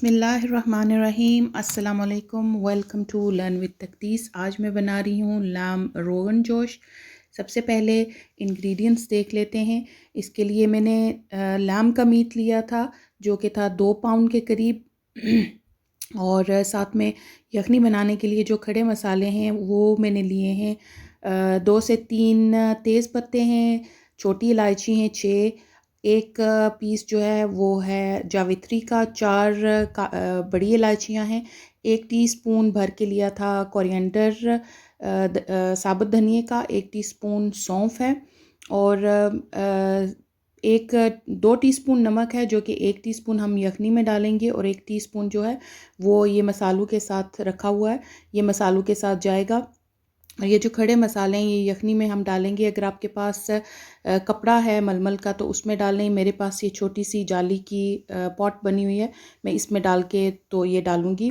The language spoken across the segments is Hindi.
बिस्मिल्लाहिर्रहमानिर्रहीम। अस्सलाम वालेकुम। Welcome to learn with Taqdees. आज मैं बना रही हूँ लाम रोगन जोश। सबसे पहले इंग्रेडिएंट्स देख लेते हैं। इसके लिए मैंने लाम का मीट लिया था जो कि था 2 पाउंड के करीब और साथ में यखनी बनाने के लिए जो खड़े मसाले हैं वो मैंने लिए हैं 2 से 3 तेज़ पत्ते हैं, छोटी इलायची हैं 6, एक पीस जो है वो है जावित्री का, 4 बड़ी इलायचियाँ हैं, 1 टीस्पून भर के लिया था कोरिएंडर साबुत धनिए का, 1 टीस्पून सौंफ है और 2 टीस्पून नमक है जो कि 1 टीस्पून हम यखनी में डालेंगे और 1 टीस्पून जो है वो ये मसालों के साथ रखा हुआ है, ये मसालों के साथ जाएगा। और ये जो खड़े मसाले हैं ये यखनी में हम डालेंगे। अगर आपके पास कपड़ा है मलमल का तो उसमें डालें। मेरे पास ये छोटी सी जाली की पॉट बनी हुई है, मैं इसमें डाल के तो ये डालूँगी।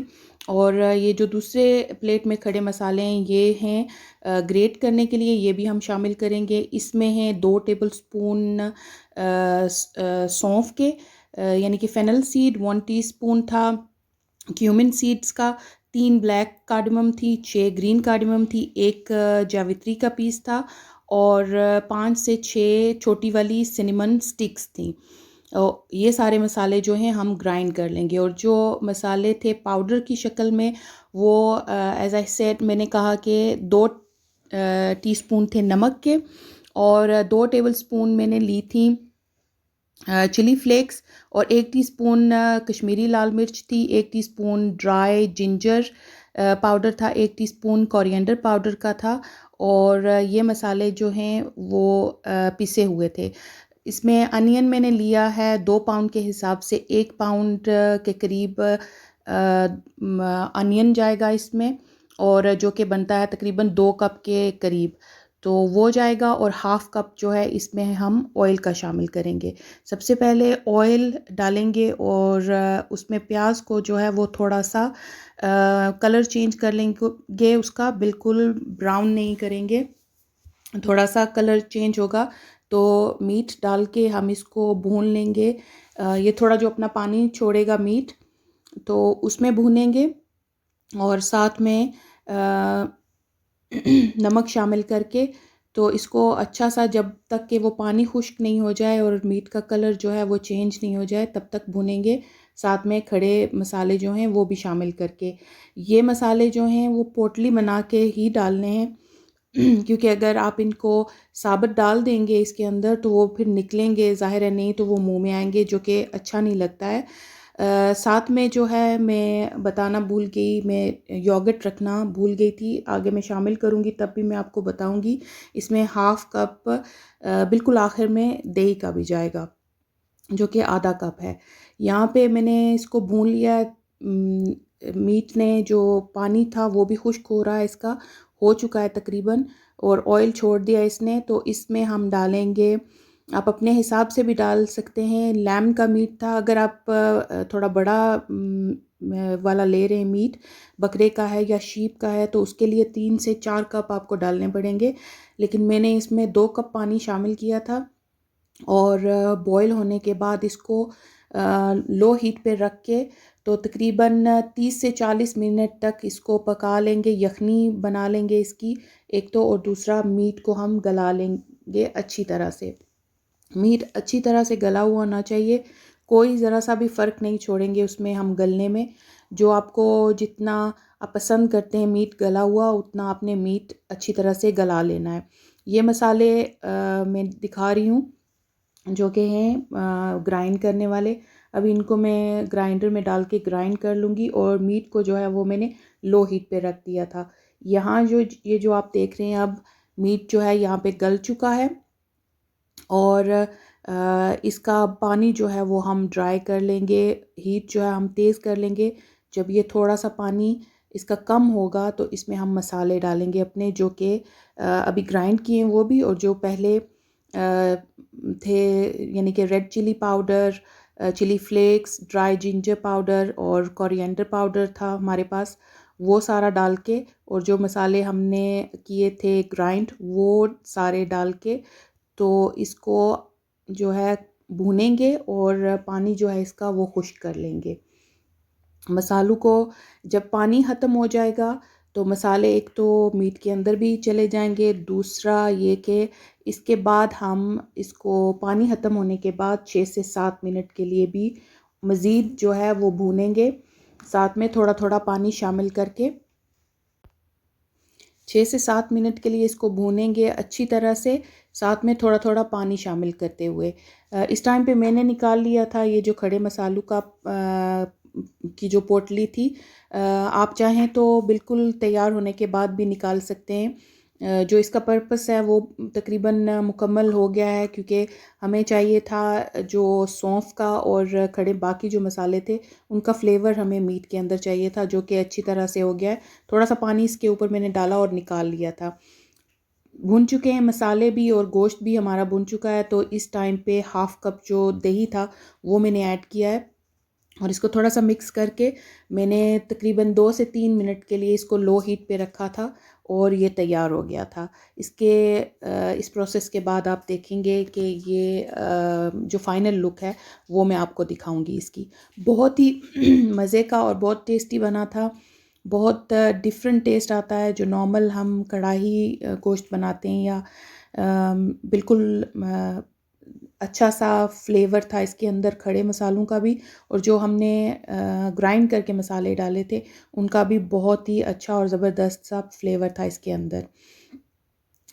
और ये जो दूसरे प्लेट में खड़े मसाले हैं ये हैं ग्रेट करने के लिए, ये भी हम शामिल करेंगे। इसमें हैं 2 टेबलस्पून सौंफ के, यानी कि फेनल सीड 1 टीस्पून था, क्यूमिन सीड्स का 3 ब्लैक कार्डमम थी, 6 ग्रीन कार्डमम थी, 1 जावित्री का पीस था और 5 से 6 छोटी वाली सिनेमन स्टिक्स थी। ये सारे मसाले जो हैं हम ग्राइंड कर लेंगे। और जो मसाले थे पाउडर की शक्ल में वो एज आई सेड मैंने कहा कि 2 टीस्पून थे नमक के और 2 टेबलस्पून मैंने ली थी चिली फ्लेक्स और 1 टीस्पून कश्मीरी लाल मिर्च थी, 1 टीस्पून ड्राई जिंजर पाउडर था, 1 टीस्पून कोरिएंडर पाउडर का था और ये मसाले जो हैं वो पिसे हुए थे। इसमें अनियन मैंने लिया है 2 पाउंड के हिसाब से 1 पाउंड के करीब अनियन जाएगा इसमें और जो कि बनता है तकरीबन 2 कप के करीब, तो वो जाएगा। और हाफ़ कप जो है इसमें हम ऑयल का शामिल करेंगे। सबसे पहले ऑयल डालेंगे और उसमें प्याज को जो है वो थोड़ा सा कलर चेंज कर लेंगे, उसका बिल्कुल ब्राउन नहीं करेंगे, थोड़ा सा कलर चेंज होगा तो मीट डाल के हम इसको भून लेंगे। ये थोड़ा जो अपना पानी छोड़ेगा मीट तो उसमें भूनेंगे और साथ में नमक शामिल करके तो इसको अच्छा सा जब तक कि वो पानी खुश्क नहीं हो जाए और मीट का कलर जो है वो चेंज नहीं हो जाए तब तक भुनेंगे। साथ में खड़े मसाले जो हैं वो भी शामिल करके, ये मसाले जो हैं वो पोटली बना के ही डालने हैं क्योंकि अगर आप इनको साबुत डाल देंगे इसके अंदर तो वो फिर निकलेंगे, ज़ाहिर है नहीं तो वो मुंह में आएंगे जो कि अच्छा नहीं लगता है। साथ में जो है मैं बताना भूल गई, मैं योगर्ट रखना भूल गई थी, आगे मैं शामिल करूँगी तब भी मैं आपको बताऊँगी। इसमें हाफ़ कप बिल्कुल आखिर में दही का भी जाएगा जो कि आधा कप है। यहाँ पे मैंने इसको भून लिया है। मीट ने जो पानी था वो भी खुश्क हो रहा है, इसका हो चुका है तकरीबन और ऑयल छोड़ दिया इसने। तो इसमें हम डालेंगे, आप अपने हिसाब से भी डाल सकते हैं। लैम का मीट था, अगर आप थोड़ा बड़ा वाला ले रहे हैं मीट, बकरे का है या शीप का है तो उसके लिए 3 से 4 कप आपको डालने पड़ेंगे, लेकिन मैंने इसमें 2 कप पानी शामिल किया था। और बॉईल होने के बाद इसको लो हीट पे रख के तो तकरीबन 30 से 40 मिनट तक इसको पका लेंगे, यखनी बना लेंगे इसकी एक तो, और दूसरा मीट को हम गला लेंगे अच्छी तरह से। मीट अच्छी तरह से गला हुआ होना चाहिए, कोई ज़रा सा भी फ़र्क नहीं छोड़ेंगे उसमें हम गलने में। जो आपको जितना आप पसंद करते हैं मीट गला हुआ उतना आपने मीट अच्छी तरह से गला लेना है। ये मसाले मैं दिखा रही हूँ जो कि हैं ग्राइंड करने वाले। अब इनको मैं ग्राइंडर में डाल के ग्राइंड कर लूँगी और मीट को जो है वो मैंने लो हीट पे रख दिया था। यहाँ जो ये जो आप देख रहे हैं अब मीट जो है यहाँ पे गल चुका है और इसका पानी जो है वो हम ड्राई कर लेंगे, हीट जो है हम तेज़ कर लेंगे। जब ये थोड़ा सा पानी इसका कम होगा तो इसमें हम मसाले डालेंगे अपने जो कि अभी ग्राइंड किए हैं वो भी, और जो पहले थे यानी कि red chilli powder, chilli flakes, dry ginger powder और कोरिएंडर पाउडर था हमारे पास, वो सारा डाल के और जो मसाले हमने किए थे ग्राइंड वो सारे डाल के तो इसको जो है भूनेंगे और पानी जो है इसका वो खुश्क कर लेंगे। मसालों को जब पानी ख़त्म हो जाएगा तो मसाले एक तो मीट के अंदर भी चले जाएंगे, दूसरा ये कि इसके बाद हम इसको पानी ख़त्म होने के बाद 6 से 7 मिनट के लिए भी मज़ीद जो है वो भूनेंगे, साथ में थोड़ा थोड़ा पानी शामिल करके 6 से 7 मिनट के लिए इसको भूनेंगे अच्छी तरह से, साथ में थोड़ा थोड़ा पानी शामिल करते हुए। इस टाइम पे मैंने निकाल लिया था ये जो खड़े मसालों का की जो पोटली थी। आप चाहें तो बिल्कुल तैयार होने के बाद भी निकाल सकते हैं। जो इसका पर्पस है वो तकरीबन मुकम्मल हो गया है, क्योंकि हमें चाहिए था जो सौंफ का और खड़े बाकी जो मसाले थे उनका फ्लेवर हमें मीट के अंदर चाहिए था, जो कि अच्छी तरह से हो गया है। थोड़ा सा पानी इसके ऊपर मैंने डाला और निकाल लिया था। भुन चुके हैं मसाले भी और गोश्त भी हमारा भुन चुका है, तो इस टाइम पे हाफ़ कप जो दही था वो मैंने ऐड किया है और इसको थोड़ा सा मिक्स करके मैंने तकरीबन 2 से 3 मिनट के लिए इसको लो हीट पे रखा था और ये तैयार हो गया था। इस प्रोसेस के बाद आप देखेंगे कि ये जो फाइनल लुक है वो मैं आपको दिखाऊंगी इसकी। बहुत ही मज़े का और बहुत टेस्टी बना था। बहुत डिफरेंट टेस्ट आता है जो नॉर्मल हम कढ़ाई गोश्त बनाते हैं, या बिल्कुल अच्छा सा फ्लेवर था इसके अंदर खड़े मसालों का भी, और जो हमने ग्राइंड करके मसाले डाले थे उनका भी बहुत ही अच्छा और ज़बरदस्त सा फ्लेवर था इसके अंदर।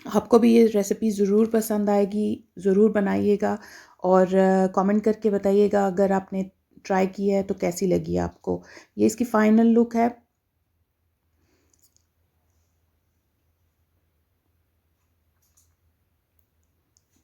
आपको भी ये रेसिपी ज़रूर पसंद आएगी, ज़रूर बनाइएगा और कमेंट करके बताइएगा अगर आपने ट्राई किया है तो कैसी लगी आपको। ये इसकी फ़ाइनल लुक है।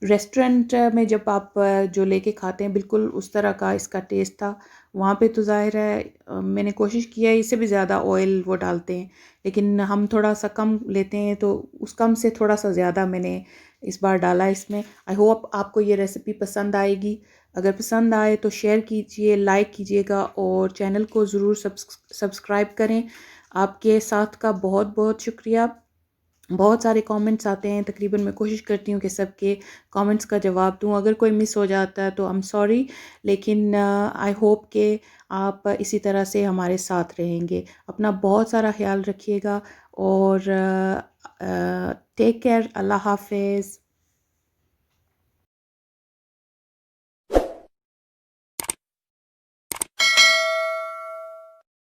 रेस्टोरेंट में जब आप जो लेके खाते हैं बिल्कुल उस तरह का इसका टेस्ट था। वहाँ पे तो ज़ाहिर है मैंने कोशिश की है, इससे भी ज़्यादा ऑयल वो डालते हैं, लेकिन हम थोड़ा सा कम लेते हैं तो उस कम से थोड़ा सा ज़्यादा मैंने इस बार डाला इसमें। आई होप आपको ये रेसिपी पसंद आएगी। अगर पसंद आए तो शेयर कीजिए, लाइक कीजिएगा और चैनल को ज़रूर सब्सक्राइब करें। आपके साथ का बहुत बहुत शुक्रिया। बहुत सारे कमेंट्स आते हैं, तकरीबन मैं कोशिश करती हूँ कि सबके कमेंट्स का जवाब दूँ। अगर कोई मिस हो जाता है तो आई एम सॉरी, लेकिन आई होप कि आप इसी तरह से हमारे साथ रहेंगे। अपना बहुत सारा ख्याल रखिएगा और टेक केयर। अल्लाह हाफ़िज़।